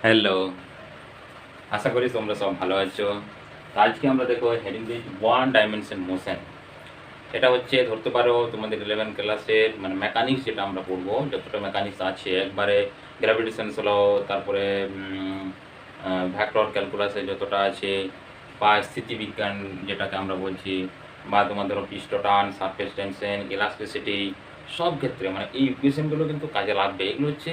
Hello, আশা করি তোমরা সব ভালো আছো। তো আজকে আমরা দেখো হেডিং দিয়েছি ওয়ান ডাইমেনশন মোশন। এটা হচ্ছে ধরতে পারো তোমাদের 11 ক্লাসের মানে মেকানিক্স যেটা আমরা পড়বো, যতটা মেকানিক্স আছে একবারে গ্র্যাভিটেশন ল, তারপরে ভেক্টর ক্যালকুলাসে যতটা আছে, বা স্থিতিবিজ্ঞান যেটাকে আমরা বলছি, বা তোমার ধরো পিস্টন, সারফেস টেনশন, ইলাস্টিসিটি, সব ক্ষেত্রে মানে এই ইকুয়েশনগুলো কিন্তু কাজে লাগবে। এগুলো হচ্ছে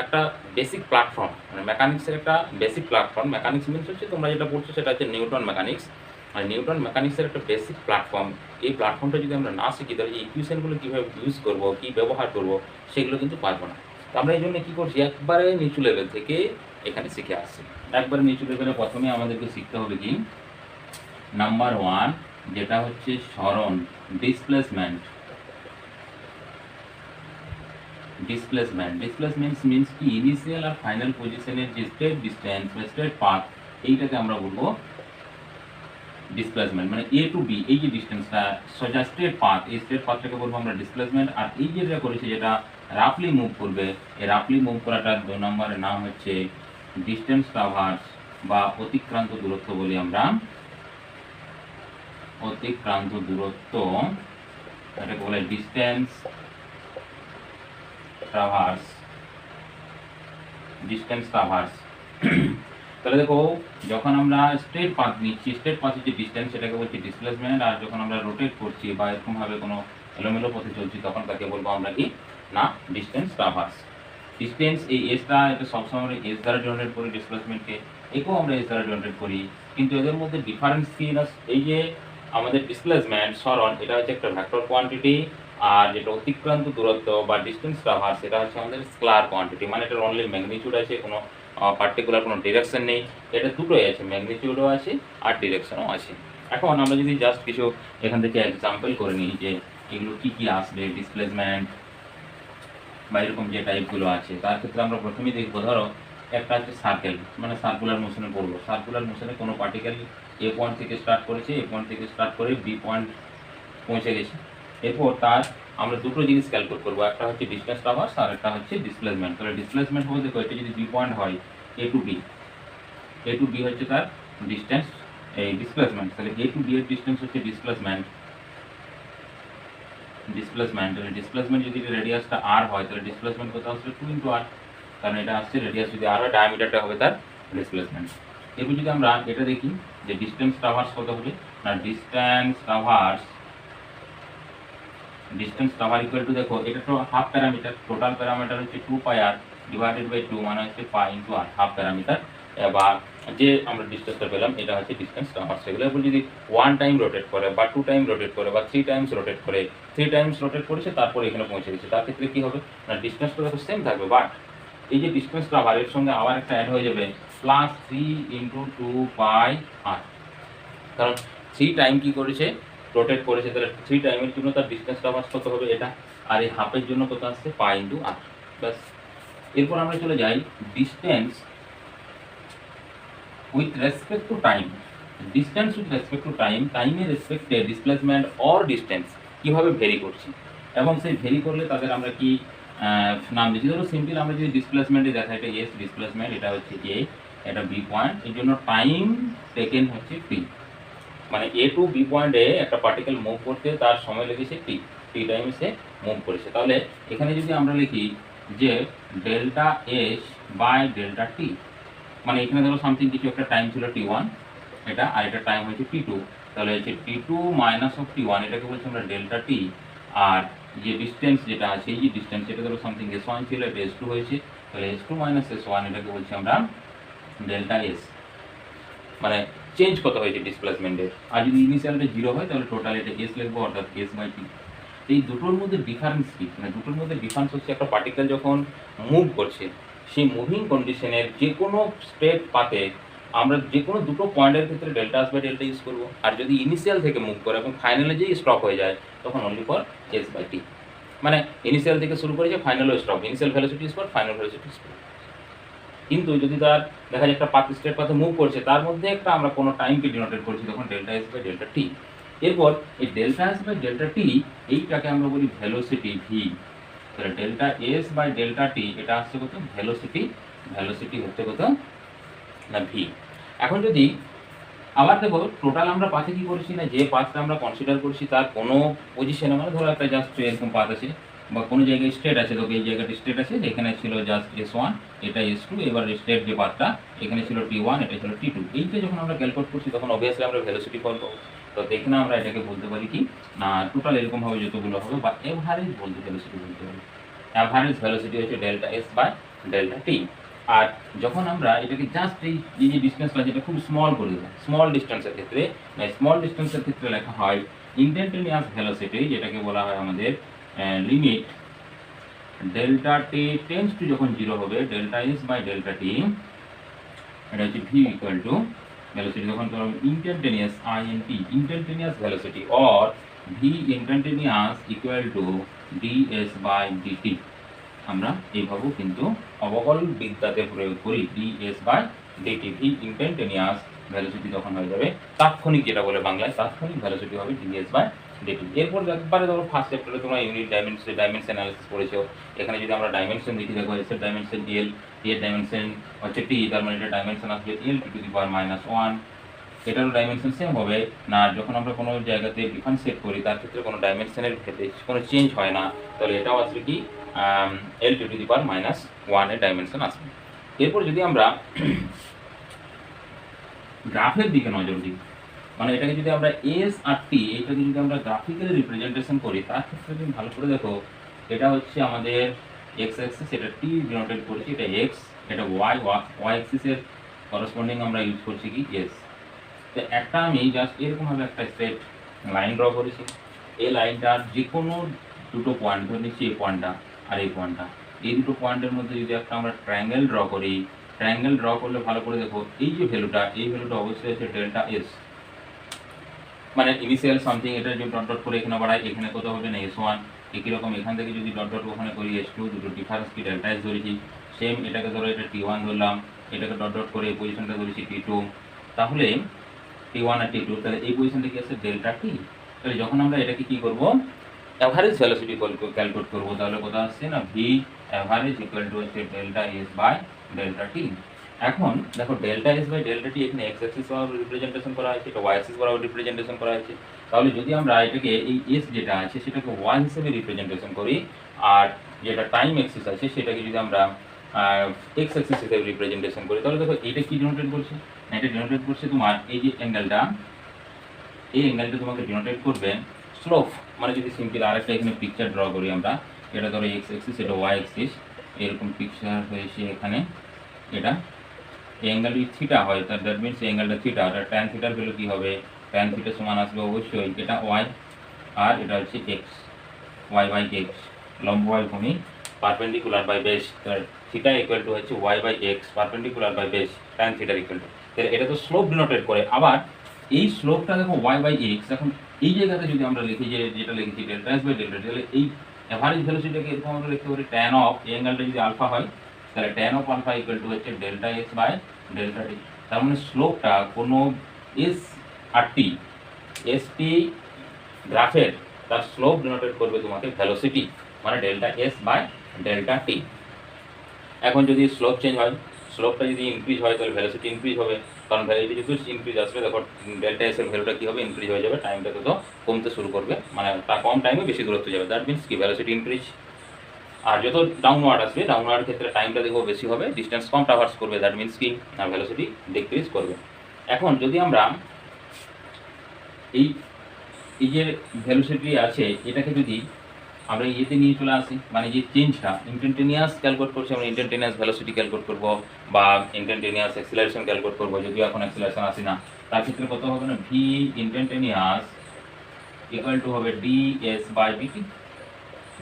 একটা বেসিক প্ল্যাটফর্ম, মানে মেকানিক্সের একটা বেসিক প্ল্যাটফর্ম। মেকানিক্স মিনস হচ্ছে তোমরা যেটা পড়ছো সেটা হচ্ছে নিউটন মেকানিক্স। আর নিউটন মেকানিক্সের একটা বেসিক প্ল্যাটফর্ম। এই প্ল্যাটফর্মটা যদি আমরা না শিখি তাহলে এই ইকুয়েশনগুলো কীভাবে ইউজ করবো, কী ব্যবহার করবো, সেগুলো কিন্তু পারবো না। তো আমরা এই জন্য কী করছি, একবারে নিচু লেভেল থেকে এখানে শিখে আসছি। একবারে নিচু লেভেলে প্রথমে আমাদেরকে শিখতে হবে কি, নাম্বার ওয়ান, যেটা হচ্ছে সরণ, ডিসপ্লেসমেন্ট। ডিসপ্লেসমেন্ট মিনস কি, ইনিশিয়াল আর ফাইনাল পজিশনের যে স্টেট ডিস্টেন্স বা স্টেট পাথ, এইটাকে আমরা বলবো ডিসপ্লেসমেন্ট। মানে এ টু বি এই যে ডিস্টেন্সটা, সোজা স্ট্রেট পাথ, এই স্ট্রেট পাথটাকে বলবো আমরা ডিসপ্লেসমেন্ট। আর এই যেটা করেছে, যেটা রাফলি মুভ করবে, এই রাফলি মুভ করাটার 2 নম্বরের নাম হচ্ছে ডিস্টেন্স ট্রাভার্স বা অতিক্রান্ত দূরত্ব বলি আমরা। অতিক্রান্ত দূরত্ব, এটাকে বলে ডিস্টেন্স ট্রাভার্স। তাহলে দেখো, যখন আমরা স্ট্রেট পাথ নিচ্ছি, স্ট্রেট পাথের যে ডিস্টেন্স সেটাকে বলছি ডিসপ্লেসমেন্ট। আর যখন আমরা রোটেট করছি বা এরকমভাবে কোনো এলোমেলো পথে চলছি, তখন তাকে বলবো আমরা কি না, ডিস্টেন্স ট্রাভার্স। ডিস্টেন্স, এই এসটা, এটা সবসময় এস দ্বারা জেনারেট করি ডিসপ্লেসমেন্টকে, একেও আমরা এস দ্বারা জেনারেট করি। কিন্তু এদের মধ্যে ডিফারেন্স কি না, এই যে আমাদের ডিসপ্লেসমেন্ট সরণ, এটা হচ্ছে একটা ভেক্টর কোয়ান্টিটি। আর যেটা অতিক্রান্ত দূরত্ব বা ডিস্টেন্স ট্রাভার্স, এটা হচ্ছে আমাদের স্কেলার কোয়ান্টিটি। মানে এটার অনলি ম্যাগনিটিউড আছে, কোনো পার্টিকুলার কোনো ডিরেকশন নেই। এটা দুটোই আছে, ম্যাগনিটিউডও আছে আর ডিরেকশনও আছে। এখন আমরা যদি জাস্ট কিছু এখান থেকে এক্সাম্পল করে নিই যে এগুলো কী কী আসবে, ডিসপ্লেসমেন্ট বা এরকম যে টাইপগুলো আছে, তার ক্ষেত্রে আমরা প্রথমেই দেখবো, ধরো একটা হচ্ছে সার্কেল, মানে সার্কুলার মোশনে পড়বো। সার্কুলার মোশনে কোনো পার্টিকেল এ পয়েন্ট থেকে স্টার্ট করেছে, এ পয়েন্ট থেকে স্টার্ট করে বি পয়েন্ট পৌঁছে গেছে। এরপর তার আমরা দুটো জিনিস ক্যালকুলেট করবো, একটা হচ্ছে ডিস্টেন্স ট্রাভার্স আর একটা হচ্ছে ডিসপ্লেসমেন্ট। তাহলে ডিসপ্লেসমেন্ট বলতে দেখো, এটা যদি বি পয়েন্ট হয়, এ টু বি, এ টু বি হচ্ছে তার ডিস্টেন্স, এই ডিসপ্লেসমেন্ট। তাহলে এ টু বি এর ডিস্টেন্স হচ্ছে ডিসপ্লেসমেন্ট। ডিসপ্লেসমেন্ট যদি রেডিয়াসটা আর হয়, তাহলে ডিসপ্লেসমেন্ট কত আসবে, 2 ইন্টু আর, কারণ এটা আসছে রেডিয়াস যদি আর হয়, ডায়ামিটারটা হবে তার ডিসপ্লেসমেন্ট। এরপর যদি আমরা এটা দেখি যে ডিস্টেন্স ট্রাভার্স কত হবে, না ডিস্টেন্স ট্রাভার ইকুয়াল টু, দেখো এটা তো হাফ প্যারামিটার, টোটাল প্যারামিটার হচ্ছে 2 পাই আর ডিভাইডেড বাই 2, মানে হচ্ছে পাই ইন্টু আর, হাফ প্যারামিটার। এবার যে আমরা ডিস্টেন্সটা পেলাম, এটা হচ্ছে ডিস্টেন্স ট্রাভার্স। এগুলো এরপর যদি 1 টাইম রোটেট করে বা 2 টাইম রোটেট করে বা 3 টাইমস রোটেট করে, 3 টাইমস রোটেট করেছে তারপরে এখানে পৌঁছে গেছে, তার ক্ষেত্রে কী হবে না, ডিস্টেন্সটা তো সেম থাকবে, বাট এই যে ডিস্টেন্স ট্রাভার, এর সঙ্গে আবার একটা অ্যাড হয়ে যাবে প্লাস 3 ইন্টু 2 পাই আর, কারণ 3 টাইম কী করেছে, রোটেট করেছে। তাহলে 3 টাইমের জন্য তার ডিস্টেন্স ট্রাভার্স কত হবে এটা, আর এই হাফের জন্য কত আসছে, পাই ইন্টু আর, ব্যাস। এরপর আমরা চলে যাই distance with respect to time. Distance with respect to time, টাইমের রেসপেক্টে ডিসপ্লেসমেন্ট অর ডিস্টেন্স কীভাবে ভেরি করছি, এবং সেই ভেরি করলে তাদের আমরা কি নাম দিচ্ছি। ধরো সিম্পল আমরা যদি ডিসপ্লেসমেন্টে দেখা, এটা এস ডিসপ্লেসমেন্ট, এটা হচ্ছে এ, এটা বি পয়েন্ট, এর জন্য টাইম টেকেন হচ্ছে টি। মানে এ টু বি পয়েন্টে একটা পার্টিকেল মুভ করতে তার সময় লেগেছে টি, টি টাইমে সে মুভ করেছে। তাহলে এখানে যদি আমরা লিখি যে ডেল্টা এস বাই ডেল্টা টি, মানে এখানে ধরো সামথিং কিছু একটা টাইম ছিল টি1 এটা, আর এটা টাইম হচ্ছে টি2, তাহলে হচ্ছে টি2 মাইনাস অফ টি1, এটাকে বলছি আমরা ডেল্টা টি। আর যে ডিস্টেন্স যেটা আছে, এই যে ডিস্টেন্স, এটা ধরো সামথিং এস1 ছিল, এটা এস2 হয়েছে, তাহলে এস2 মাইনাস এস1, এটাকে বলছি আমরা ডেল্টা এস। মানে চেঞ্জ কত হয়েছে ডিসপ্লেসমেন্টের। আর যদি ইনিশিয়ালটা 0 হয় তাহলে টোটাল এটা এস লিখবো, অর্থাৎ এস বাই টি। এই দুটোর মধ্যে ডিফারেন্স কি, মানে দুটোর মধ্যে ডিফারেন্স হচ্ছে একটা পার্টিকেল যখন মুভ করছে, সেই মুভিং কন্ডিশনের যে কোনো স্টেট পাতে আমরা যে কোনো দুটো পয়েন্টের ক্ষেত্রে delta S by delta use করবো। আর যদি ইনিশিয়াল থেকে মুভ করে এবং ফাইনালে যেই স্টপ হয়ে যায়, তখন only for S by T. মানে ইনিশিয়াল থেকে শুরু করেছে, ফাইনালও স্টপ, ইনিশিয়াল ভ্যালোসিটি ইউজ কর, ফাইনাল ভ্যালোসিটি ইউজ কর। কিন্তু যদি তার দেখা যায় একটা পাথ স্টেট পাথে মুভ করছে, তার মধ্যে একটা আমরা কোনো টাইমকে ডিনোটেট করছি, তখন ডেল্টা এস বাই ডেল্টা টি। এরপর এই ডেল্টা এস বাই ডেল্টা টি, এইটাকে আমরা বলি ভেলোসিটি ভি। তাহলে delta S by delta T, এটা আসছে কত, ভেলোসিটি ভেলোসিটি হচ্ছে কত না ভি। এখন যদি আবার দেখো টোটাল আমরা পাথে কি করেছি না, যে পাথটা আমরা কনসিডার করছি তার কোনো পজিশনে, মানে ধরো একটা জাস্ট এরকম পাথ আছে বা কোনো জায়গায় স্ট্রেট আছে, তোকে এই জায়গাটা স্ট্রেট আছে, এখানে ছিল জাস্ট S1, এটা S2, এবার স্ট্রেট যে পাথটা এখানে ছিল T1, এটা ছিল T2। এইটা যখন আমরা ক্যালকুলেট করছি তখন অবভিয়াসলি আমরা ভেলোসিটি কল পাবো। তো এখানে আমরা এটাকে বলতে পারি কি না, টোটাল এরকমভাবে যতগুলো হবে বা এভারেজ বলতে ভেলোসিটি বলতে পারি। অ্যাভারেজ ভেলোসিটি হচ্ছে ডেল্টা এস বাই ডেল্টা টি। আর যখন আমরা এটাকে জাস্ট এই যে ডিস্টেন্সটা যেটা খুব স্মল করে দেবো, স্মল ডিস্টেন্সের ক্ষেত্রে লেখা হয় ইনস্ট্যান্টেনিয়াস ভেলোসিটি, যেটাকে বলা হয় আমাদের limit delta T tends to যখন 0 হবে, delta S by delta T, এটা হচ্ছে ভি ইকুয়াল টু ভেলোসিটি যখন ধরো instantaneous instantaneous velocity or V instantaneous equal to DS by DT. আমরা এইভাবেও কিন্তু অবকল বিদ্যাতে প্রয়োগ করি, DS by DT, V instantaneous velocity যখন হয়ে যাবে তাৎক্ষণিক, যেটা বলে বাংলায় তাৎক্ষণিক ভেলোসিটি হবে ডিএস বাই ডিটি। এরপর একবারে ধরো ফার্স্ট চ্যাপ্টারে তোমরা ইউনিট ডাইমেনশন অ্যানালিসিস পড়েছো। এখানে যদি আমরা ডাইমেনশন দেখি, দেখো এস এর ডাইমেনশন এল, এর ডাইমেনশন হচ্ছে টি, তার মানে এটা ডাইমেনশন আসবে এল টু দি পাওয়ার -1। এটারও ডাইমেনশন সেম হবে না, যখন আমরা কোনো জায়গাতে ডিফারেন্সিয়েট করি তার ক্ষেত্রে কোনো ডাইমেনশনের ক্ষেত্রে কোনো চেঞ্জ হয় না, তাহলে এটাও আসবে কি এল টু দি পাওয়ার -1 এর ডাইমেনশন আসবে। এরপর যদি আমরা গ্রাফের দিকে নজর দিই, মানে এটাকে যদি আমরা এস আর টি এটাকে যদি আমরা গ্রাফিক্যালি রিপ্রেজেন্টেশন করি, তার ক্ষেত্রে যদি ভালো করে দেখো, এটা হচ্ছে আমাদের এক্স অ্যাক্সিস, এটা টি ডিনোটেড করছি, এটা এক্স, এটা ওয়াই অ্যাক্সিসের করসপন্ডিং আমরা ইউজ করছি কি এস। তো একটা আমি জাস্ট এরকমভাবে একটা স্ট্রেট লাইন ড্র করেছি, এই লাইনটার যে কোনো দুটো পয়েন্ট ধরে নিচ্ছি, এই পয়েন্টটা আর এই পয়েন্টটা, এই দুটো পয়েন্টের মধ্যে যদি একটা আমরা ট্রায়াঙ্গেল ড্র করি, ট্রায়াঙ্গেল ড্র করলে ভালো করে দেখো এই যে ভ্যালুটা, এই ভ্যালুটা অবশ্যই আছে ডেল্টা এস, মানে ইনিশিয়াল সামথিং, এটা যদি ডট ডট করে এখানে বাড়াই, এখানে কত হবে না S1। একই রকম এখান থেকে যদি ডট ডট ওখানে করি S2, দুটো ডিফারেন্স কি ডেল্টা এস ধরেছি, সেম এটাকে ধরো এটা T1 ধরলাম, এটাকে ডট ডট করে এই পজিশনটা ধরেছি T2, তাহলে T1 আর T2, তাহলে এই পজিশনটা কি আছে ডেল্টা টি। তাহলে যখন আমরা এটাকে কি করব, অ্যাভারেজ ভেলোসিটি ক্যালকুলেট করব, তাহলে কত আসছে না ভি অ্যাভারেজ ইকুয়াল টু হচ্ছে ডেল্টা এস বাই ডেল্টা টি। এখন দেখো ডেল্টা এস বাই ডেল্টা টি এখানে এক্স অ্যাক্সিস বরাবর রিপ্রেজেন্টেশন করা হয়েছে, এটা ওয়াই অ্যাক্সিস বরাবর রিপ্রেজেন্টেশন করা হয়েছে। তাহলে যদি আমরা এটাকে এই এস যেটা আছে সেটাকে ওয়াই হিসেবে রিপ্রেজেন্টেশন করি, আর যেটা টাইম অ্যাক্সিস আছে সেটাকে যদি আমরা এক্স অ্যাক্সিস হিসেবে রিপ্রেজেন্টেশন করি, তাহলে দেখো এটা কি ডিনোটেট করছে না, এটা ডিনোটেট করছে তোমার এই যে অ্যাঙ্গেলটা, এই অ্যাঙ্গেলটা তোমাকে ডিনোটেট করবে স্লোপ। মানে যদি সিম্পল আরেকটা এখানে পিকচার ড্র করি আমরা, এটা ধরো এক্স অ্যাক্সিস, এটা ওয়াই অ্যাক্সিস, এরকম পিকচার হয়েছে এখানে, এটা এই অ্যাঙ্গেল যদি থিটা হয়, তার দ্যাট মিনস এই অ্যাঙ্গেলটা থিটা, আর ট্যান থিটার ভ্যালু কী হবে, ট্যান থিটা সমান আসবে অবশ্যই এটা ওয়াই, আর এটা হচ্ছে এক্স, ওয়াই বাই এক্স, লম্ববাই ভূমি perpendicular by base, theta equal to হচ্ছে Y by X perpendicular by base, tan থিটার ইকুয়াল টু। তাহলে এটা তো স্লোপ ডিনোটেট করে। আবার এই স্লোপটা দেখো ওয়াই বাই এক্স, এখন এই জায়গাতে যদি আমরা লিখি যে যেটা লিখেছি ডেল্টা এস বাই ডেল্টা, তাহলে এই অ্যাভারেজ ভেলোসিটিকে এরকম আমরা লিখতে পারি ট্যান অফ এই অ্যাঙ্গেলটা যদি আলফা হয়, তাহলে tan of alpha equal to হচ্ছে delta S by delta T. তার মানে স্লোপটা কোনো এস আর টি, এস টি গ্রাফের তার স্লোপ ডিনোটেট করবে তোমাকে ভেলোসিটি, মানে ডেল্টা এস বাই ডেল্টা টি। এখন যদি স্লোপ চেঞ্জ হয়, স্লোপটা যদি ইনক্রিজ হয় তাহলে ভ্যালোসিটি ইনক্রিজ হবে, কারণ ভ্যালিটি যদি ইনক্রিজ আসবে দেখো ডেল্টা এস এর ভ্যালুটা কী হবে, ইনক্রিজ হয়ে যাবে, টাইমটা তো কমতে শুরু করবে, মানে তার কম টাইমে বেশি দূরত্ব যাবে, দ্যাট মিনস কি ভ্যালোসিটি ইনক্রিজ। আর যত ডাউনওয়ার্ড আসবে, ডাউনওয়ার্ড ক্ষেত্রে টাইমটা দেখো বেশি হবে, ডিস্টেন্স কম ট্রাভার্স করবে, দ্যাট মিনস কি না ভ্যালোসিটি ডিক্রিজ করবে। এখন যদি আমরা এই এই যে ভ্যালোসিটি আছে এটাকে যদি আমরা ইয়েতে নিয়ে চলে আসি, মানে যে চেঞ্জটা ইনস্ট্যান্টেনিয়াস ক্যালকুলেট করছি, আমরা ইনস্ট্যান্টেনিয়াস ভেলোসিটি ক্যালকুলেট করব বা ইনস্ট্যান্টেনিয়াস অ্যাক্সিলারেশন ক্যালকুলেট করব, যদিও এখন অ্যাক্সিলারেশন আসে না, তার ক্ষেত্রে কত হবে না ভি ইনস্ট্যান্টেনিয়াস ইকুয়াল টু হবে DS by DT,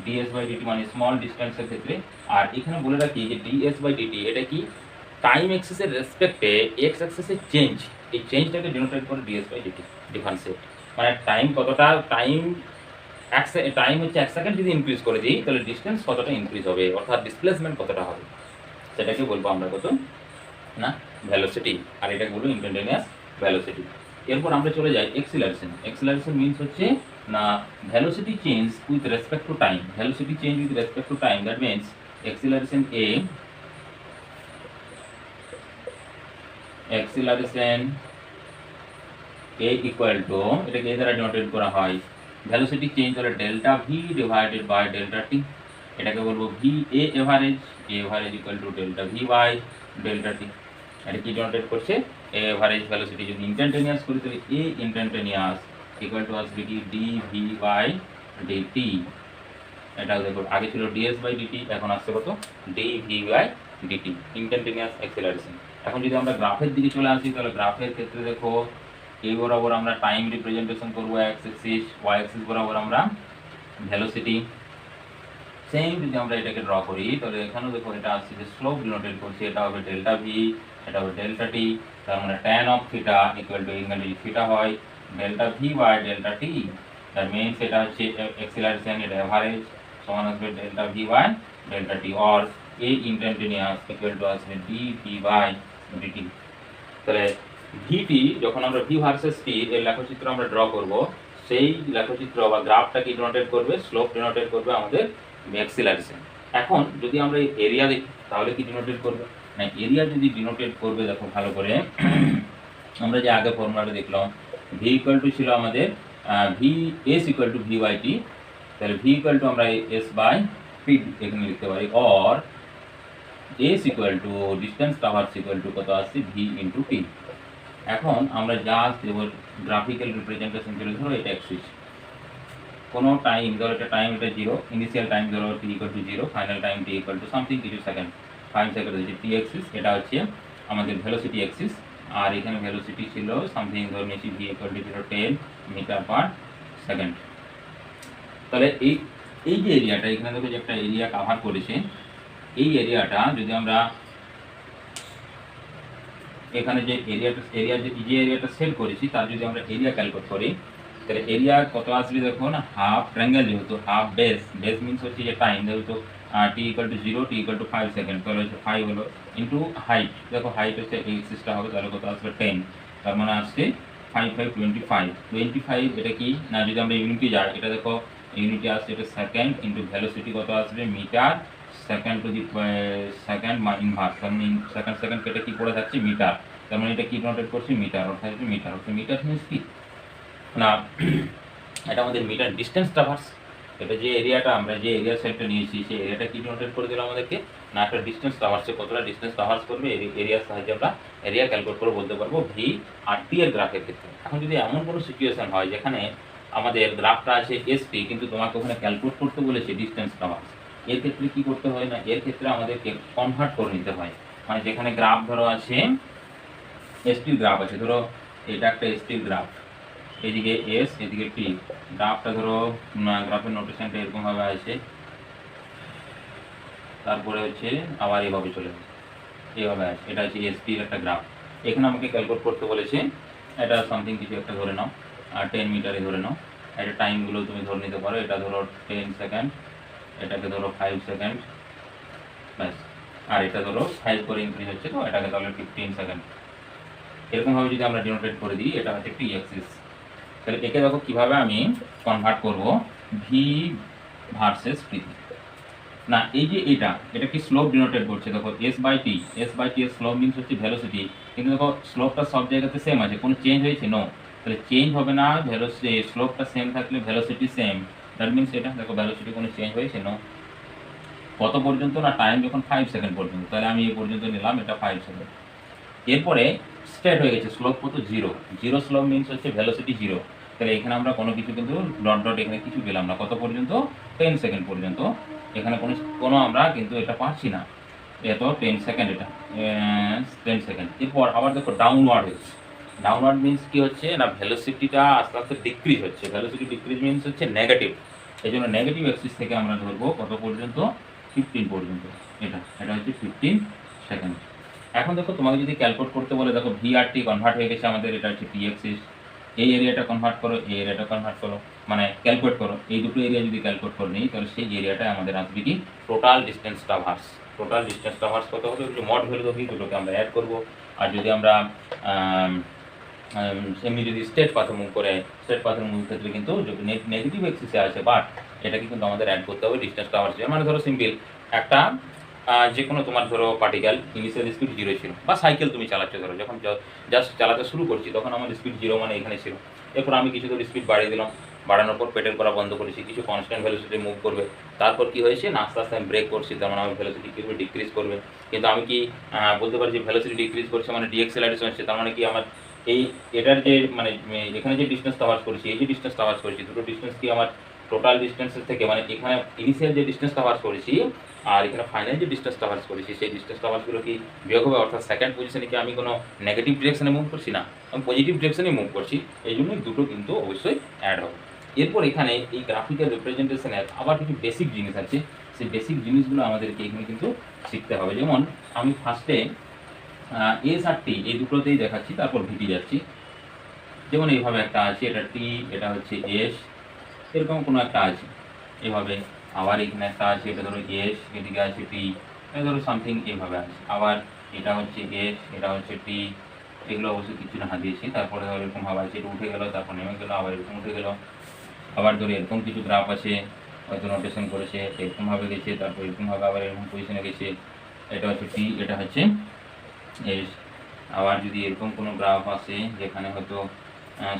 DS by DT মানে স্মল ডিস্টেন্সের ক্ষেত্রে। আর এখানে বলে রাখি যে ডিএস বাই ডিটি এটা কি টাইম অ্যাক্সিসের রেসপেক্টে এক্স অ্যাক্সিসের চেঞ্জ, এই চেঞ্জটাকে ডিনোটেট করে ডিএস বাই ডিটি ডিফারেন্সিয়েট, মানে টাইম কতটা, টাইম হচ্ছে 1 সেকেন্ড যদি ইনক্রিজ করে দিই তাহলে ডিস্টেন্স কতটা ইনক্রিজ হবে, অর্থাৎ ডিসপ্লেসমেন্ট কতটা হবে, সেটাকে বলবো আমরা কত না ভ্যালোসিটি, আর এটাকে বলবো ইনস্ট্যান্টেনিয়াস ভ্যালোসিটি। এরপর আমরা চলে যাই এক্সিলারেশন। এক্সিলারেশন মিনস হচ্ছে না velocity change with respect to time, velocity change with respect to time, that means acceleration A acceleration a equal to, এটাকে এ দ্বারা ডিনোটেড করা হয়, ভেলোসিটি চেঞ্জ হলে delta V divided by delta T, এটাকে বলবো V A average, A average equal to delta V by delta T. এটা কি denoted করছে, এ এভারেজ ভেলোসিটি যদি ইনস্ট্যান্টেনিয়াস করি তাহলে এ ইনস্ট্যান্টেনিয়াস ইকুয়াল টু আসবে কি ডি ভি বাই ডিটি। এটা দেখো আগে ছিল ডিএস বাই ডিটি, এখন আসছে কত D V by DT, instantaneous acceleration. এখন যদি আমরা গ্রাফের দিকে চলে আসি তাহলে গ্রাফের ক্ষেত্রে দেখো এই বরাবর আমরা টাইম রিপ্রেজেন্টেশন করবো এক্স অ্যাক্সিস, ওয়াই অ্যাক্সিস বরাবর আমরা ভেলোসিটি। সেম যদি আমরা এটাকে ড্র করি তাহলে এখানেও দেখো এটা আসছে যে স্লোপ ডিনোটেড করছি, এটা হবে ডেল্টা ভি, এটা হবে ডেল্টা টি, তার মানে tan of theta equal to এখানে যদি থিটা হয় delta V by delta T, that means এটা হচ্ছে অ্যাক্সিলারেশন, এটা এভারেজ সমান আসবে delta V by delta T, or a instantaneous equal to আসবে ডি ভি বাই ডিটি। তাহলে ভিটি যখন আমরা ভি ভার্সেস টি এর লেখচিত্র আমরা ড্র করব, সেই লেখচিত্র বা গ্রাফটা কি ডিনোটেড করবে, স্লোপ ডিনোটেড করবে আমাদের অ্যাক্সিলারেশন। এখন যদি আমরা এই এরিয়া দেখি তাহলে কি ডিনোটেড করবে, না এরিয়া যদি ডিনোটেড করবে দেখো ভালো করে, আমরা যে আগে ফর্মুলাটা দেখলাম ভি ইকুয়াল টু ছিল আমাদের V S equal to V by T, তাহলে ভি ইকুয়াল টু আমরা এস বাই পি এখানে লিখতে পারি, or S equal to distance traverse equal to কত আসছে ভি ইন্টু টি। এখন আমরা জাস্ট এবার গ্রাফিক্যাল রিপ্রেজেন্টেশন করে ধরো এটা অ্যাক্সিস, কোনো টাইম ধরো এটা টাইম, এটা জিরো, ইনিশিয়াল টাইম ধরো T equal to zero, final time T equal to something কিছু সেকেন্ড, 5 সেকেন্ড হচ্ছে টি অ্যাক্সিস, এটা হচ্ছে আমাদের ভেলোসিটি অ্যাক্সিস। আর এখানে ভেলোসিটি ছিল সামথিং ধরে নিয়েছি V equal to 10 metre per second. তাহলে এই যে এরিয়াটা এখানে দেখো যে একটা এরিয়া কাভার করেছে, এই এরিয়াটা যদি আমরা এখানে যে এরিয়াটা সেট করেছি তার যদি আমরা এরিয়া ক্যালকুলেট করি তাহলে এরিয়া কত আসবে দেখো না, হাফ ট্রায়াঙ্গেল যেহেতু হাফ বেস, বেস মিনস হচ্ছে যে টাইম যেহেতু T equal to 0, T equal to 5 second, তাহলে হচ্ছে 5 হলো ইন্টু হাইট, দেখো হাইট হচ্ছে এই এক্সিসটা হবে, তাহলে কত আসবে 10, তার মানে আসছে 5 5 25, এটা কি না যদি আমরা ইউনিটি যাই, এটা দেখো ইউনিটি আসছে এটা সেকেন্ড ইন্টু ভেলোসিটি কত আসবে metre second to the second inverse, তার মানে সেকেন্ড সেকেন্ড কেটে কি পড়ে যাচ্ছে মিটার, তার মানে এটা কি নোটেট করছি মিটার, অর্থাৎ মিটার, অর্থাৎ মিটার মিনস কি না এটা আমাদের মিটার ডিস্টেন্স ট্রাভার্স। এটা যে এরিয়াটা আমরা যে এরিয়া সেটটা নিয়েছি সেই এরিয়াটা কি নোটেট করে দিল আমাদেরকে, না একটা ডিস্টেন্স ট্রাভার্সে কতটা ডিস্টেন্স ট্রাভার্স করবে এরিয়ার সাহায্যে আমরা এরিয়া ক্যালকুলেট করে বলতে পারবো ভি আর টি এর গ্রাফের ক্ষেত্রে। এখন যদি এমন কোনো সিচুয়েশন হয় যেখানে আমাদের গ্রাফটা আছে এসটি কিন্তু তোমাকে ওখানে ক্যালকুলেট করতে বলেছে ডিস্টেন্স ট্রাভার্স, এর ক্ষেত্রে কি করতে হয় না, এর ক্ষেত্রে আমাদেরকে কনভার্ট করে নিতে হয়, মানে যেখানে গ্রাফ ধরো আছে এসটি গ্রাফ আছে, ধরো এটা একটা এসটি গ্রাফ, এদিকে এস এদিকে টি, গ্রাফটা ধরো গ্রাফের নোটেশনটা এরকম ভাবে আছে, তারপরে হচ্ছে আবার এইভাবে চলে যাবে, এইভাবে আছে, এটা হচ্ছে এসটি এর একটা গ্রাফ। এখানে আমাকে ক্যালকুলেট করতে বলেছে এটা সামথিং কিছু একটা ধরে নাও, আর 10 মিটারে ধরে নাও, এটা টাইমগুলো তুমি ধরে নিতে পারো, এটা ধরো 10 সেকেন্ড, এটাকে ধরো 5 সেকেন্ড, ব্যাস, আর এটা ধরো 5 করে ইনক্রিজ হচ্ছে তো এটাকে তাহলে 15 সেকেন্ড। এরকমভাবে যদি আমরা ডিনোটেট করে দিই এটা হচ্ছে টি অ্যাক্সিস। তাহলে একে দেখো কিভাবে আমি কনভার্ট করব ভি ভার্সেস টি, না এই যে এটা কি স্লোপ ডিনোটেড করছে, দেখো এস বাই টি এর স্লোপ মিনস হচ্ছে ভেলোসিটি, কিন্তু দেখো স্লোপটা সব জায়গাতে সেম আছে, কোনো চেঞ্জ হয়েছে নো, তাহলে চেঞ্জ হবে না, ভেলোসিটি স্লোপটা সেম থাকলে ভেলোসিটি সেম, দ্যাট মিনস এটা দেখো ভেলোসিটি কোনো চেঞ্জ হয়েছে নো, কত পর্যন্ত না টাইম যখন 5 সেকেন্ড পর্যন্ত, তাহলে আমি এই পর্যন্ত নিলাম এটা 5 সেকেন্ড। এরপরে স্ট্রেট হয়ে গেছে স্লোপ কত 0, স্লোপ মিনস হচ্ছে ভেলোসিটি 0, তাহলে এখানে আমরা কোনো কিছু কিন্তু ডট ডট এখানে কিছু পেলাম না, কত পর্যন্ত 10 সেকেন্ড পর্যন্ত, এখানে কোনো আমরা কিন্তু এটা পাচ্ছি না, এত 10 সেকেন্ড, এটা 10 সেকেন্ড। এরপর আবার দেখো ডাউনওয়ার্ড হচ্ছে, ডাউনওয়ার্ড মিনস কি হচ্ছে না ভেলোসিটিটা আস্তে আস্তে ডিক্রিজ হচ্ছে, ভেলোসিটি ডিক্রিজ মিনস হচ্ছে নেগেটিভ, এই জন্য নেগেটিভ অ্যাক্সিস থেকে আমরা ধরবো কত পর্যন্ত 15 পর্যন্ত, এটা হচ্ছে 15 সেকেন্ড। এখন দেখো তোমাকে যদি ক্যালকুলেট করতে বলে দেখো ভি আর টি কনভার্ট হয়ে গেছে আমাদের, এটা হচ্ছে টি অ্যাক্সিস, এই এরিয়াটা কনভার্ট করো, এই এরিয়াটা কনভার্ট করো, মানে ক্যালকুলেট করো, এই দুটো এরিয়া যদি ক্যালকুলেট করে নিই তাহলে সেই এরিয়াটা আমাদের আসবে কি total distance traverse, total distance traverse কত হবে, মড ভ্যালু দেখি দুটোকে আমরা অ্যাড করবো, আর যদি আমরা এমনি যদি স্ট্রেট পাথে মুভ করে, স্ট্রেট পাথের মুভের ক্ষেত্রে কিন্তু নেগেটিভ অ্যাক্সিসে আছে, বাট এটাকে কিন্তু আমাদের অ্যাড করতে হবে ডিস্টেন্স ট্রাভার্স, মানে ধরো সিম্পল একটা যে কোনো তোমার ধরো পার্টিকেল ইনিশিয়াল স্পিড 0 ছিল, বা সাইকেল তুমি চালাচ্ছ, ধরো যখন জাস্ট চালাতে শুরু করছি তখন আমার স্পিড 0 মানে এখানে ছিল। এরপর আমি কিছু দূর স্পিড বাড়িয়ে দিলাম, বাড়ানোর পর পেডেল করা বন্ধ করেছি, কিছু কনস্ট্যান্ট ভ্যালোসিটি মুভ করবে। তারপর কি হয়েছে, না আস্তে আস্তে আমি ব্রেক করছি, তার মানে আমার ভ্যালোসিটি কী করবে, ডিক্রিজ করবে। কিন্তু আমি কি বলতে পারি যে ভ্যালোসিটি ডিক্রিজ করছে মানে ডিএক্সেলারেশন হচ্ছে, তার মানে কি আমার এই এটার যে মানে এখানে যে ডিস্টেন্স কভার করেছি, এই যে ডিস্টেন্স কভার করেছি, দুটো ডিস্টেন্স কি আমার টোটাল ডিস্টেন্সের থেকে, মানে এখানে ইনিশিয়াল যে ডিস্টেন্স কভার করেছি আর এখানে ফাইনাল যে ডিস্টেন্স কভার করেছি, সেই ডিস্টেন্স কভারগুলো কি বিয়োগ হবে, অর্থাৎ সেকেন্ড পজিশনে কি আমি কোনো নেগেটিভ ডিরেকশনে মুভ করছি না, আমি পজিটিভ ডিরেকশনে মুভ করছি, এই জন্যই দুটো কিন্তু অবশ্যই অ্যাড হবে। এরপর এখানে এই গ্রাফিক্যাল রিপ্রেজেন্টেশনের আবার কিছু বেসিক জিনিস আছে, সেই বেসিক জিনিসগুলো আমাদেরকে এখানে কিন্তু শিখতে হবে। যেমন আমি ফার্স্টে এস আর টি এই দুটোতেই দেখাচ্ছি, তারপর ভিটি যাচ্ছি। যেমন এইভাবে একটা আছে, এটা টি, এটা হচ্ছে এস, এরকম কোনো একটা আছে এভাবে। আবার এখানে একটা আছে, এটা ধরো এস, এদিকে আছে টি, এটা ধরো সামথিং এভাবে আছে। আবার এটা হচ্ছে এস, এটা হচ্ছে টি, এগুলো অবশ্যই কিছু না দিয়েছি। তারপরে ধরো এরকম ভাবে আছে, এটা উঠে গেল, তারপর নেমে গেল, আবার এরকম উঠে গেল। আবার ধরো এরকম কিছু গ্রাফ আছে, হয়তো নোটেশন করেছে, এরকমভাবে গেছে, তারপর এরকমভাবে আবার এরকম পজিশনে গেছে। এটা হচ্ছে টি, এটা হচ্ছে এস। আবার যদি এরকম কোনো গ্রাফ আসে যেখানে হয়তো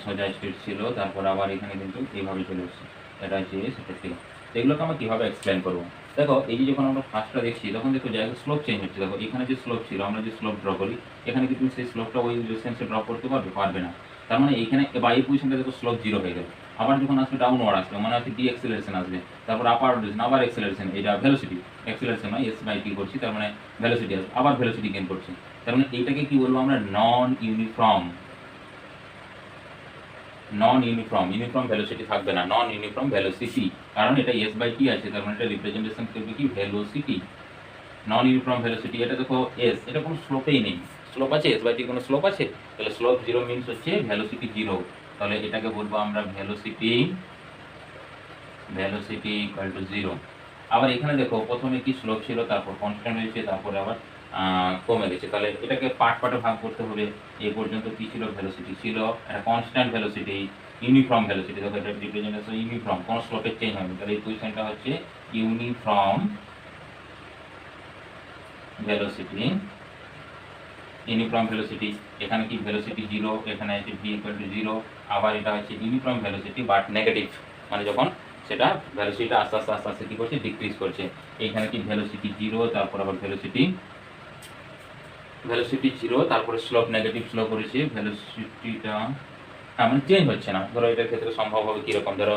সোজা স্ট্রেট ছিল, তারপর আবার এখানে কিন্তু এইভাবে চলে এসছে, এটা হচ্ছে এস, এটা টি। এগুলোকে আমরা কীভাবে এক্সপ্লেন করবো, দেখো এই যে যখন আমরা ফার্স্টটা দেখছি তখন দেখো জায়গায় স্লোপ চেঞ্জ হচ্ছে। দেখো এখানে যে স্লোপ ছিল, আমরা যে স্লোপ ড্র করি, এখানে কি তুমি সেই স্লোপটা ওই ডিস্টেন্সে ড্র করতে পারবে না। তার মানে এইখানে বা এই পজিশনটা দেখো স্লোপ 0 হয়ে গেল। আবার যখন আসবে ডাউনওয়ার্ড আসবে, মানে হচ্ছে ডিএক্সেলারেশন আসবে, তারপর আপার ডিরেকশন, আবার এক্সেলারেশন, এটা ভেলোসিটি, এক্সেলারেশন নয়, এস বাই টি করছি, তার মানে ভেলোসিটি আসবে, আবার ভেলোসিটি গেইন করছি। তার মানে এইটাকে কি বলবো আমরা, নন ইউনিফর্ম ইউনিফর্ম ভেলোসিটি থাকবে না, নন ইউনিফর্ম ভেলোসিটি, কারণ এটা এস বাই টি আছে, তার মানে এটা রিপ্রেজেন্টেশন করবে কি ভেলোসিটি, নন ইউনিফর্ম ভেলোসিটি। এটা দেখো এস, এটা কোনো স্লোপেই নেই, স্লোপ আছে এস বাই টি, কোনো স্লোপ আছে, তাহলে স্লোপ 0 মিনস হচ্ছে ভেলোসিটি 0, তাহলে এটাকে বলবো আমরা ভেলোসিটি ইকুয়াল টু 0। আবার এখানে দেখো প্রথমে কি স্লোপ ছিল, তারপর কনস্ট্যান্ট হয়েছে, তারপরে আবার কমে গেছে, তাহলে এটাকে পার্ট পার্টে ভাগ করতে হবে। এই পর্যন্ত কি ছিল, ভেলোসিটি ছিল, একটা কনস্ট্যান্ট ভেলোসিটি, ইউনিফর্ম ভেলোসিটি, দেখো এটা রিপ্রেজেন্টেশন ইউনিফর্ম, কোনো স্লোপের চেঞ্জ হয়নি, তাহলে এই পজিশনটা হচ্ছে ইউনিফর্ম ভেলোসিটি। এখানে কি ভেলোসিটি 0, এখানে আছে ভি ইকুয়াল টু 0। আবার এটা হচ্ছে ইউনিফর্ম ভেলোসিটি বাট নেগেটিভ, মানে যখন সেটা ভেলোসিটিটা আস্তে আস্তে আস্তে আস্তে কী করছে, ডিক্রিজ করছে। এইখানে কি ভেলোসিটি 0, তারপর আবার ভেলোসিটি 0, তারপরে স্লোপ নেগেটিভ স্লো করেছে, ভেলোসিটিটা মানে চেঞ্জ হচ্ছে না। ধরো এটার ক্ষেত্রে সম্ভব হবে কীরকম, ধরো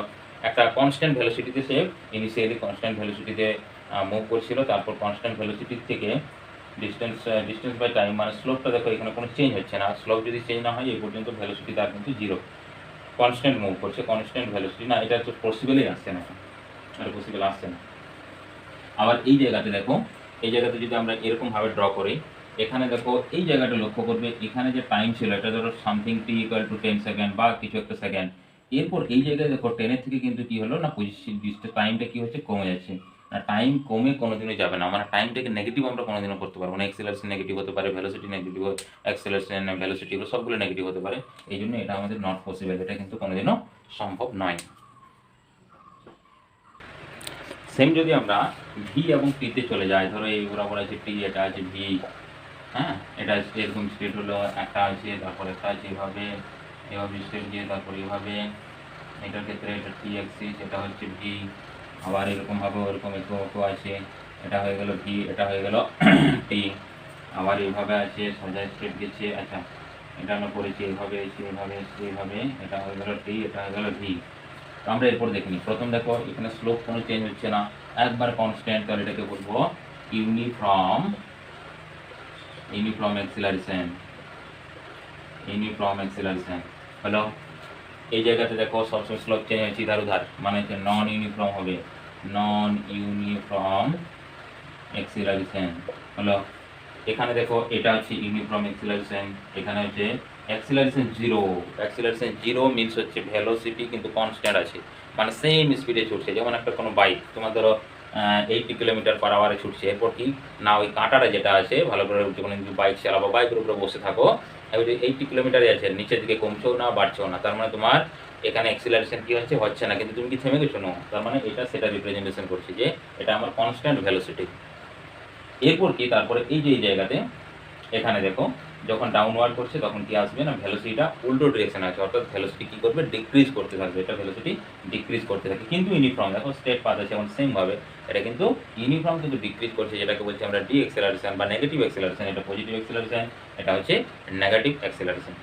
একটা কনস্ট্যান্ট ভেলোসিটিতে সে ইনিশিয়ালি কনস্ট্যান্ট ভেলোসিটিতে মুভ করছিল, তারপর কনস্ট্যান্ট ভেলোসিটির থেকে ডিস্টেন্স বাই টাইম, মানে স্লোপটা দেখো এখানে কোনো চেঞ্জ হচ্ছে না। স্লোপ যদি চেঞ্জ না হয় এই পর্যন্ত ভেলোসিটি তার কিন্তু 0, কনস্ট্যান্ট মুভ করছে, কনস্ট্যান্ট ভেলোসিটি না, এটা তো পসিবলই আসছে না, এটা পসিবল আসছে না। আবার এই জায়গাতে দেখো, এই জায়গাতে যদি আমরা এরকমভাবে ড্র করি, এখানে দেখো এই জায়গাটা লক্ষ্য করবে, এখানে যে টাইম ছিল এটা ধরো something T equal to 10 second বা কিছু একটা সেকেন্ড। এরপর এই জায়গায় দেখো 10 থেকে কিন্তু কি হলো না, পজিশন টাইমটা কি হচ্ছে, কমে যাচ্ছে। না, টাইম কমে কোনোদিনও যাবে না, মানে টাইমটাকে নেগেটিভ আমরা কোনোদিনও করতে পারবো না। এক্সেলারেশন নেগেটিভ হতে পারে, ভেলোসিটি নেগেটিভ, এক্সেলারেশন ভেলোসিটি সবগুলো নেগেটিভ হতে পারে, এই জন্য এটা আমাদের নট পসিবল, এটা কিন্তু কোনোদিনও সম্ভব নয়। সেম যদি আমরা ভি এবং টিতে চলে যাই, ধরো এই বরাবর আছে টি, এটা আছে ভি, হ্যাঁ, এটা এরকম স্ট্রেট হলো, একটা আছে, তারপর একটা আছে এভাবে স্ট্রেট দিয়ে, তারপর এভাবে, এটার ক্ষেত্রে এটা টি অ্যাক্সিস, এটা হচ্ছে ভি। আবার এরকমভাবে ওরকম একটু আছে, এটা হয়ে গেল ভি, এটা হয়ে গেল টি। আবার এইভাবে আছে, সোজা স্ট্রেট গেছে, আচ্ছা এটা আমরা করেছি এইভাবে এসে, এইভাবে এসে, এইভাবে, এটা হয়ে গেল টি, এটা হয়ে গেল ভি। তো আমরা এরপর দেখিনি, প্রথম দেখো এখানে স্লোপ কোনো চেঞ্জ হচ্ছে না, একবার কনস্ট্যান্ট, তাহলে এটাকে বলবো ইউনিফর্ম অ্যাক্সিলারেশন হলো। এই জায়গাতে দেখো সবসময় স্লোপ চেঞ্জ হচ্ছে ইধার উধার, মানে হচ্ছে নন ইউনিফর্ম হবে, নন ইউনিফর্ম অ্যাক্সিলারেশন হলো। এখানে দেখো এটা হচ্ছে ইউনিফর্ম অ্যাক্সিলারেশন, এখানে হচ্ছে অ্যাক্সিলারেশন 0 মিনস হচ্ছে ভেলোসিটি কিন্তু কনস্ট্যান্ট আছে, মানে সেম স্পিডে ছুটছে। যেমন একটা কোনো বাইক তোমার ধরো 80 কিলোমিটার/আওয়ারে ছুটছে, এরপর কি না ওই কাঁটাটা যেটা আছে, ভালো করে যখন বাইক চালাবো, বাইকের উপরে বসে থাকো, 80 কিলোমিটারই আছে, নিচের দিকে কমছেও না বাড়ছেও না, তার মানে তোমার এখানে অ্যাক্সিলারেশন কি হচ্ছে না, কিন্তু তুমি কি থেমে গেছো না, তার মানে এটা সেটা রিপ্রেজেন্টেশন করছে যে এটা আমার কনস্ট্যান্ট ভেলোসিটি। এরপর কি তারপরে এই যে এই জায়গাতে এখানে দেখো যখন ডাউনওয়ার্ড করছে তখন কি আসবে না ভেলোসিটিটা উল্টো ডিরেকশন আছে, অর্থাৎ ভেলোসিটি কি করবে ডিক্রিজ করতে থাকবে, এটা ভেলোসিটি ডিক্রিজ করতে থাকে কিন্তু ইউনিফর্ম দেখো স্টেট পাথ আছে এবং সেম ভাবে এটা কিন্তু ইউনিফর্ম কিন্তু ডিক্রিজ করছে, যেটাকে বলছি আমরা ডি অ্যাক্সেলারেশন বা নেগেটিভ অ্যাক্সেলারেশন, এটা পজিটিভ অ্যাক্সেলারেশন, এটা হচ্ছে নেগেটিভ অ্যাক্সেলারেশন।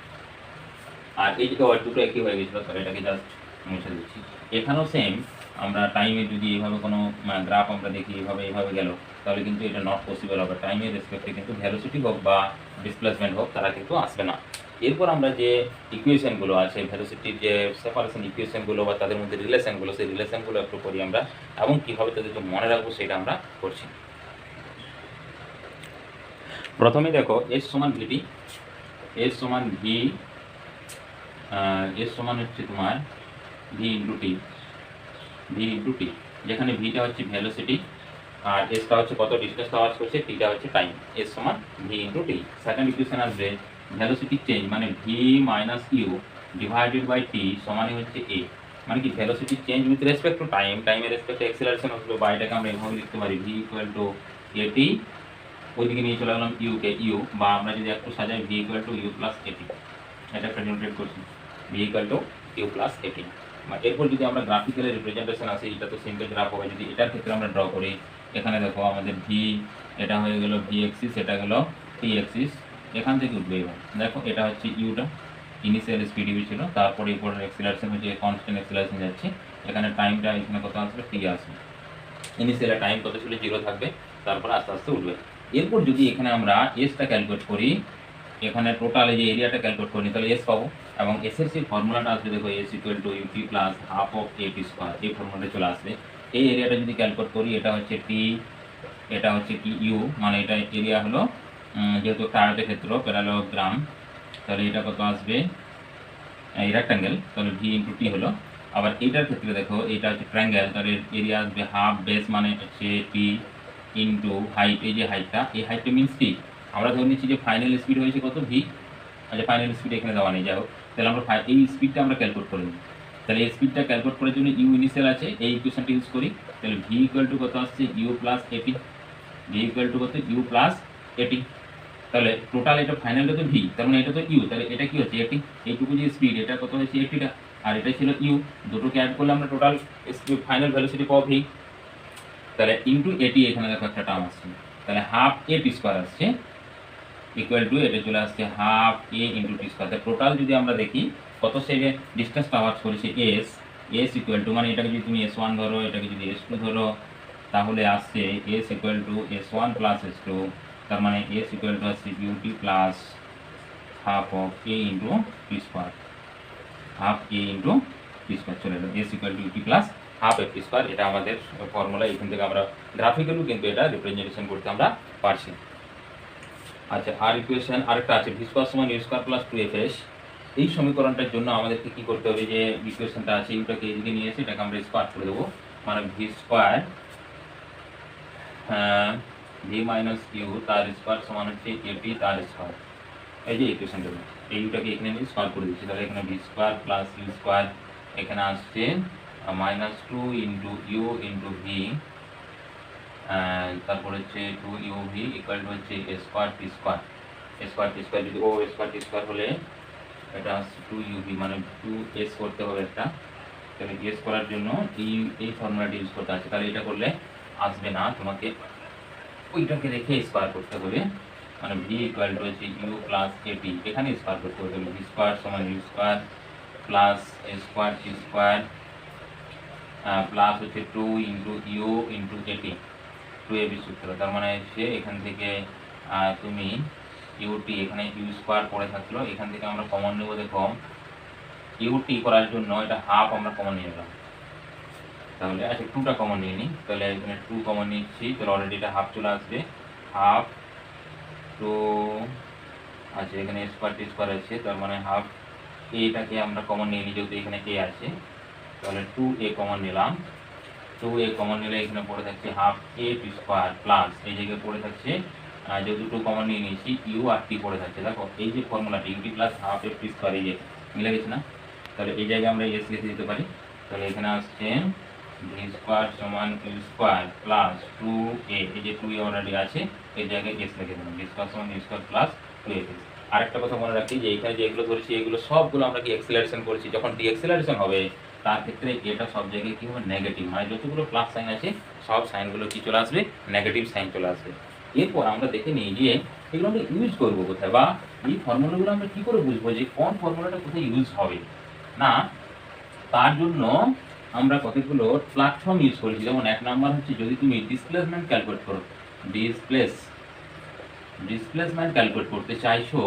আর এই যে দুটো একই হয়ে গেছিলো, তাহলে এটাকে জাস্ট মুছে দিচ্ছি। এখানেও সেম, আমরা টাইমে যদি এইভাবে কোনো গ্রাফ আমরা দেখি এইভাবে গেল, তাহলে কিন্তু এটা নট পসিবল হবে, টাইমের রেসপেক্টে কিন্তু ভ্যালোসিটি হোক বা ডিসপ্লেসমেন্ট হোক তারা কিন্তু আসবে না। এরপর আমরা যে ইকুয়েশনগুলো আছে ভ্যালোসিটির যে সেপারেশন ইকুয়েশনগুলো বা তাদের মধ্যে রিলেশনগুলো, সেই রিলেশনগুলো একটু করি আমরা এবং কীভাবে তাদেরকে মনে রাখবো সেটা আমরা করছি। প্রথমে দেখো এস সমান ভিটি, এস সমান ভি, এস সমান হচ্ছে তোমার ভি ইন্টু টি, যেখানে ভিটা হচ্ছে ভেলোসিটি আর এসটা হচ্ছে কত ডিস্টেন্স আওয়াজ করছে, টিটা হচ্ছে টাইম, এস সমান V into T. Second equation আসবে ভেলোসিটি চেঞ্জ মানে V minus U divided by T সমানই হচ্ছে এ, মানে কি velocity change with respect to time, টাইমের রেসপেক্টে অ্যাক্সেলারেশন হচ্ছে বা এটাকে আমরা এভাবে লিখতে পারি ভি ইকুয়াল টু এটি, ওইদিকে নিয়ে চলে গেলাম ইউকে ইউ, বা আমরা যদি একটু সাজাই V equal to U plus AT, এটা একটা ডিনোটেট করছি V equal to U plus AT. এরপর যদি আমরা গ্রাফিক্যালি রিপ্রেজেন্টেশন আসে, এটা তো সিম্পল গ্রাফ হবে, যদি এটার ক্ষেত্রে আমরা ড্র করি, এখানে দেখো আমাদের ভি এটা হয়ে গেল ভি এক্সিস, এটা গেল টি এক্সিস, এখান থেকে উঠবে এবার দেখো এটা হচ্ছে ইউটা ইনিশিয়াল স্পিড ইউ ছিল, তারপরে এরপরে অ্যাক্সিলারেশন হচ্ছে কনস্ট্যান্ট অ্যাক্সিলারেশন যাচ্ছে, এখানে টাইমটা এখানে কত আসবে টি আসবে, ইনিশিয়াল টাইম কত ছিল 0 থাকবে, তারপরে আস্তে আস্তে উঠবে। এরপর যদি এখানে আমরা এসটা ক্যালকুলেট করি, এখানে টোটাল এই যে এরিয়াটা ক্যালকুলেট করি তাহলে এস পাবো, এবং এস এর সেই ফর্মুলাটা আসবে দেখো S equal to UT plus half of AT square, এই ফর্মুলাটা চলে আসবে। এই এরিয়াটা যদি ক্যালকুলেট করি, এটা হচ্ছে টি, এটা হচ্ছে কি ইউ, মানে এটা এরিয়া হলো যেহেতু একটা আয়তক্ষেত্র প্যারালোগ্রাম, তাহলে এটা কত আসবে এই রেক্ট্যাঙ্গেল, তাহলে ভি ইন্টু টি হলো। আবার এইটার ক্ষেত্রে দেখো এটা হচ্ছে ট্রায়াঙ্গেল, তাহলে এরিয়া আসবে হাফ বেস মানে হচ্ছে টি ইন্টু হাইট, এই যে হাইটটা এই হাইটটা মিনস টি, আমরা ধরে নিচ্ছি যে ফাইনাল স্পিড হয়েছে কত ভি, আচ্ছা ফাইনাল স্পিড এখানে দেওয়া নেই, যাই হোক তাহলে আমরা এই স্পিডটা আমরা ক্যালকুলেট করে নিই, তাহলে এই স্পিডটা ক্যালকুলেট করার জন্য ইউ ইনিশিয়াল আছে, এই ইকুয়েশনটা ইউজ করি, তাহলে ভি ইকুয়াল টু কত আসছে ইউ প্লাস এটি, ভি ইকুয়াল টু কত ইউ প্লাস এটি, তাহলে টোটাল এটা ফাইনালটা তো ভি, তার মানে এটা তো ইউ, তাহলে এটা কি হচ্ছে এটি, এইটুকু যে স্পিড এটা কত হয়েছে এটিটা, আর এটা ছিল ইউ, দুটোকে অ্যাড করলে আমরা টোটাল স্পিড ফাইনাল ভেলোসিটি পাবো ভি, তাহলে ইন্টু এটি এখানে দেখো একটা টার্ম আসছে, তাহলে হাফ এ টি স্কোয়ার আসছে ইকুয়াল টু এটা চলে আসছে half A into T square, তাহলে টোটাল যদি আমরা দেখি কত সেকে ডিস্টেন্স আওয়াজ করেছে এস, এস ইকুয়াল টু মানে এটাকে যদি তুমি এস ওয়ান ধরো, এটাকে যদি এস টু ধরো, তাহলে আসছে S equal to S one plus S two, তার মানে এস ইকুয়াল টু আসছে UT plus half of A into T square, half A into T square চলে এলো, S equal to UT plus half A T square, এটা আমাদের formula, এখান থেকে আমরা গ্রাফিক্যালিও কিন্তু এটা রিপ্রেজেন্টেশন করতে আমরা পারছি। আচ্ছা আর ইকুয়েশন আরেকটা আছে ভি স্কোয়ার সমান ইউ স্কোয়ার প্লাস 2fs, এই সমীকরণটার জন্য আমাদেরকে কি করতে হবে, যে ইকুয়েশনটা আছে ইউটাকে এদিকে নিয়ে এসে এটাকে আমরা স্কোয়ার করে দেবো, মানে V square V minus U তার স্কোয়ার সমান হচ্ছে এটি তার স্কোয়ার, এই যে ইকুয়েশনটা এই ইউটাকে এখানে আমি স্কোয়ার করে দিচ্ছি, তাহলে এখানে V square plus U square, এখানে আসছে minus 2 into U into V, তারপর হচ্ছে 2 ইউ ভি ইকুয়াল টু হচ্ছে A square T square, square T square যদি ও স্কোয়ার টি স্কোয়ার হলে এটা আসছে 2 ইউ ভি, মানে 2 এস করতে হবে একটা, তাহলে এস করার জন্য এই ফর্মুলাটি ইউজ করতে আছে, তাহলে এটা করলে আসবে না, তোমাকে ওইটাকে রেখে স্কোয়ার করতে হবে, মানে ভি ইকুয়াল টু হচ্ছে ইউ প্লাস এটি, এখানে স্কোয়ার করতে হবে, ভি স্কোয়ার সমান U square plus A square T square plus হচ্ছে 2 ইন্টু ইউ ইন্টু এটি, 2ab সূত্র, তার মানে হচ্ছে এখান থেকে তুমি ইউটি এখানে ইউ স্কোয়ার পড়ে থাকলো, এখান থেকে আমরা কমন নেব, দেখো ইউটি করার জন্য এটা হাফ আমরা কমন নিয়ে নিলাম, তাহলে আচ্ছা 2টা কমন নিয়ে নিই, তাহলে এখানে 2 কমন নিচ্ছি, তাহলে অলরেডি এটা হাফ চলে আসবে, হাফ টু আচ্ছা এখানে স্কোয়ার টি স্কোয়ার আছে, তার মানে হাফ এটাকে আমরা কমন নিয়ে নিই, যেহেতু এখানে এ আছে, তাহলে 2a কমন নিলাম, 2a কমন নিলে এখানে পড়ে থাকছে half A T square plus এই জায়গায় পড়ে থাকছে যেহেতু 2 কমন নিয়ে নিয়েছি ইউ আর টি পড়ে থাকছে, দেখো এই যে ফর্মুলাটি UT plus half A T square এই যে মিলে গেছে না, তাহলে এই জায়গায় আমরা এস লিখে দিতে পারি, তাহলে এখানে আসছে ভি স্কোয়ার সমান ইউ স্কোয়ার প্লাস 2a, এই যে 2a অলরেডি আছে, এই জায়গায় এস লিখে দেবেন, ভি স্কোয়ার সমান ইউ স্কোয়ার প্লাস 2a। আরেকটা কথা মনে রাখি যে এখানে যেগুলো ধরেছি এগুলো সবগুলো আমরা কি এক্সেলারেশন করেছি, যখন ডিএক্সেলারেশন হবে তার ক্ষেত্রে এটা সব জায়গায় কি হবে নেগেটিভ, মানে যতগুলো প্লাস সাইন আছে সব সাইনগুলো কি চলে আসবে নেগেটিভ সাইন চলে আসবে। এরপর আমরা দেখে নিই যে এগুলো আমরা ইউজ করবো কোথায়, বা এই ফর্মুলাগুলো আমরা কি করে বুঝবো যে কোন ফর্মুলাটা কোথায় ইউজ হবে না। তার জন্য আমরা কতগুলো প্ল্যাটফর্ম ইউজ করেছি। যেমন এক নাম্বার হচ্ছে যদি তুমি ডিসপ্লেসমেন্ট ক্যালকুলেট করো, ডিসপ্লেসমেন্ট ক্যালকুলেট করতে চাইছো,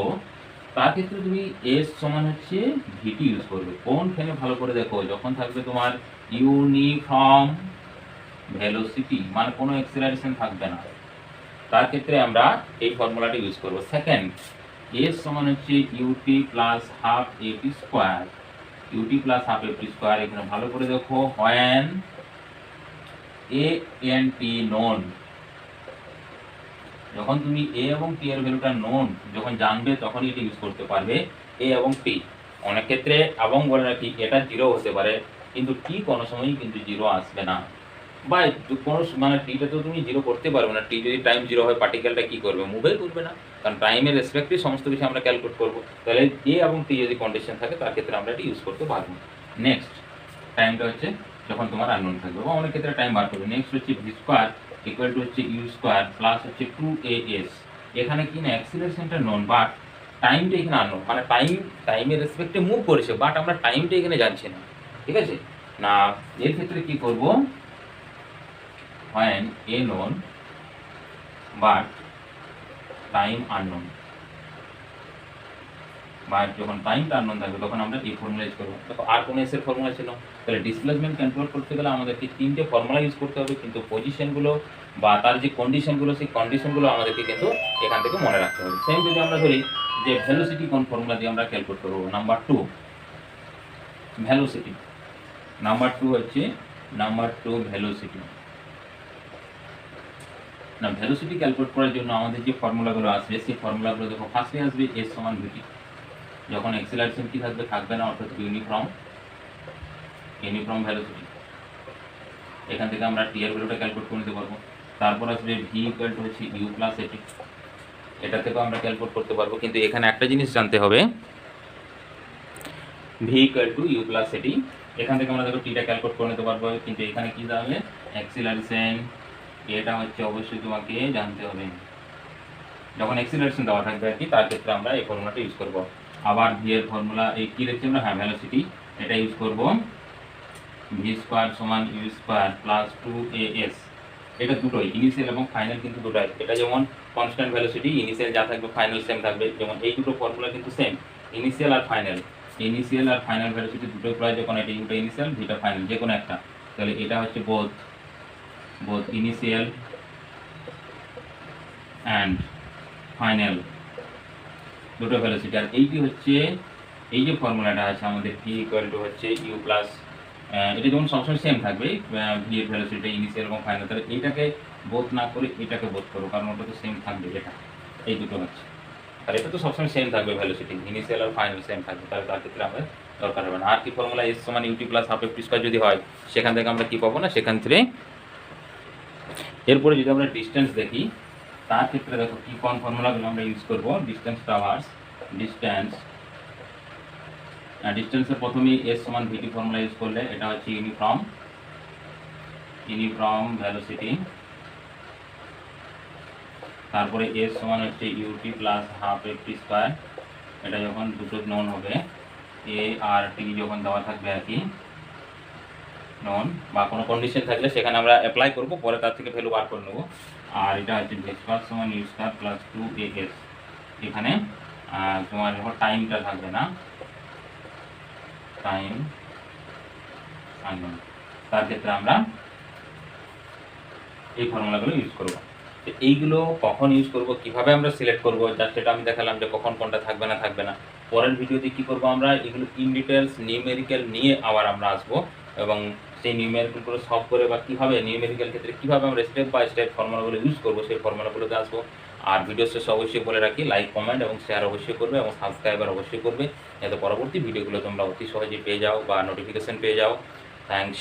তার ক্ষেত্রে তুমি এস সমান হচ্ছে ভিটি ইউজ করবে। কোনখানে ভালো করে দেখো, যখন থাকবে তোমার ইউনিফর্ম ভেলোসিটি, মানে কোনো এক্সেলারেশন থাকবে না, তার ক্ষেত্রে আমরা এই ফর্মুলাটা ইউজ করব। সেকেন্ড, এস সমান হচ্ছে UT plus half AT square, UT plus half AT square. এখানে ভালো করে দেখো, when A and T known, যখন তুমি এ এবং টি এর ভ্যালুটা নোন যখন জানবে তখনই এটা ইউজ করতে পারবে, এ এবং টি। অনেক ক্ষেত্রে এবং বলে রাখি এটা জিরো হতে পারে, কিন্তু টি কোনো সময়ই কিন্তু জিরো আসবে না, বা কোনো মানে টিটা তো তুমি জিরো করতে পারবে না। টি যদি টাইম জিরো হয় পার্টিকেলটা কি করবে, মুভই করবে না, কারণ টাইমের রেসপেক্টে সমস্ত কিছু আমরা ক্যালকুলেট করবো। তাহলে এ এবং টি যদি কন্ডিশন থাকে তার ক্ষেত্রে আমরা এটি ইউজ করতে পারবো। নেক্সট, টাইমটা হচ্ছে যখন তোমার আননোন থাকবে, বা অনেক ক্ষেত্রে টাইম বার করবে। নেক্সট হচ্ছে ভি স্কোয়ার ইকুয়াল টু হচ্ছে ইউ স্কোয়ার প্লাস হচ্ছে 2as। এখানে কি না অ্যাক্সিলারেশনটা নন, বাট টাইমটা এখানে আননোন, মানে টাইমের রেসপেক্টে মুভ করেছে, বাট আমরা টাইমটা এখানে জানছি না। ঠিক আছে না, এর ক্ষেত্রে কি করব, when a known but time unknown, but যখন টাইমটা আননোন থাকবে তখন আমরা এই ফর্মুলা ইউজ করবো। দেখো আর কোনো এস এর ফর্মুলা ছিল, তাহলে ডিসপ্লেসমেন্ট কন্ট্রোল করতে গেলে আমাদেরকে তিনটে ফর্মুলা ইউজ করতে হবে, কিন্তু পজিশনগুলো বা তার যে কন্ডিশনগুলো সেই কন্ডিশনগুলো আমাদেরকে কিন্তু এখান থেকে মনে রাখতে হবে। সেম যদি আমরা ধরি যে ভেলোসিটি কোন ফর্মুলা দিয়ে আমরা ক্যালকুলেট করবো, নাম্বার 2 ভেলোসিটি, নাম্বার 2 হচ্ছে ভেলোসিটি। না, ভেলোসিটি ক্যালকুলেট করার জন্য আমাদের যে ফর্মুলাগুলো আসবে সেই ফর্মুলাগুলো দেখো, ফার্স্টে আসবে এস সমান ভিটি, যখন এক্সেলারেশন কি থাকবে না, অর্থাৎ ইউনিফর্ম ভেলোসিটি। এখান থেকে আমরা টি এর ভ্যালুটা ক্যালকুলেট করে নিতে পারবো। তারপর আসবে ভি ইকুয়াল টু হচ্ছে ইউ প্লাস এটি, এটা থেকেও আমরা ক্যালকুলেট করতে পারবো, কিন্তু এখানে একটা জিনিস জানতে হবে, V equal to U plus AT. এখান থেকে আমরা দেখো টিটা ক্যালকুলেট করে নিতে পারবো, কিন্তু এখানে কি যাবে অ্যাক্সিলারেশন, এটা হচ্ছে অবশ্যই তোমাকে জানতে হবে। যখন এক্সিলারেশন দেওয়া থাকবে আর কি, তার ক্ষেত্রে আমরা এই ফর্মুলাটা ইউজ করব। আবার ভি এর ফর্মুলা এই কি দেখছি আমরা, হ্যাঁ ভেলোসিটি, এটা ইউজ করব, ভি স্কোয়ার সমান ইউ স্কোয়ার প্লাস 2as। এটা দুটোই ইনিশিয়াল এবং ফাইনাল কিন্তু দুটোই, এটা যেমন কনস্ট্যান্ট ভেলোসিটি, ইনিশিয়াল যা থাকবে ফাইনাল সেম থাকবে, যেমন এই দুটো ফর্মুলা কিন্তু সেম, ইনিশিয়াল আর ফাইনাল ভেলোসিটি দুটোই প্রায়, যখন এটা ইউটা ইনিশিয়াল ভিটা ফাইনাল যে কোনো একটা, তাহলে এটা হচ্ছে বোথ ইনিশিয়াল অ্যান্ড ফাইনাল দুটো ভেলোসিটি। আর এইটি হচ্ছে এই যে ফর্মুলাটা আছে আমাদের ভি ইকুয়াল টু হচ্ছে ইউ প্লাস, এটা যেমন সবসময় সেম থাকবে ভি এর ভেলোসিটি ইনিশিয়াল এবং ফাইনাল, তাহলে এইটাকে বোধ না করে এটাকে বোধ করো, কারণ ওটা তো সেম থাকবে, এটা এই দুটো হচ্ছে, আর এটা তো সবসময় সেম থাকবে ভেলোসিটি ইনিশিয়াল আর ফাইনাল সেম থাকবে, তাহলে তার ক্ষেত্রে আমাদের দরকার হবে না। আর কি ফর্মুলা এস সমান UT plus half F T square যদি হয়, সেখান থেকে আমরা কি পাবো না, সেখান থেকে এরপরে যদি আমরা ডিস্টেন্স দেখি, তার ক্ষেত্রে দেখো কি কোন ফর্মুলাগুলো আমরা ইউজ করব। ডিস্টেন্স ট্রাভার্স, ডিস্টেন্সের প্রথমেই এস সমান ভিটি ফর্মুলা ইউজ করলে এটা হচ্ছে ইউনিফর্ম ভেলোসিটি, তারপরে এস সমান হচ্ছে UT plus half F T square, এটা যখন দুটো নন হবে, এ আর টি যখন দেওয়া থাকবে আর কি নন, বা কোনো কন্ডিশন থাকলে সেখানে আমরা অ্যাপ্লাই করব, পরে তার থেকে ভ্যালু বার করে নেব। আর এটা হচ্ছে ভি স্কয়ার সমান ইউ স্কয়ার প্লাস 2as, এখানে তোমার যখন টাইমটা থাকবে না, টাইম আননোন, তার ক্ষেত্রে আমরা এই ফর্মুলাগুলো ইউজ করব। তো এইগুলো কখন ইউজ করব, কিভাবে আমরা সিলেক্ট করব, জাস্ট সেটা আমি দেখালাম যে কখন কোনটা থাকবে না। পরের ভিডিওতে কি করব, আমরা এগুলো ইন ডিটেলস নিউমেরিক্যাল নিয়ে আবার আমরা আসবো, এবং সেই নিউমেরিক্যালগুলো সলভ করে বা কীভাবে নিউমেরিক্যাল ক্ষেত্রে কীভাবে আমরা স্টেপ বাই স্টেপ ফর্মুলাগুলো ইউজ করবো সেই ফর্মুলাগুলোতে আসবো। আর ভিডিও শেষে অবশ্যই বলে রাখি, লাইক কমেন্ট এবং শেয়ার অবশ্যই করবে, এবং সাবস্ক্রাইবার অবশ্যই করবে, যাতে পরবর্তী ভিডিওগুলো তোমরা অতি সহজে পেয়ে যাও বা নোটিফিকেশন পেয়ে যাও। থ্যাঙ্কস।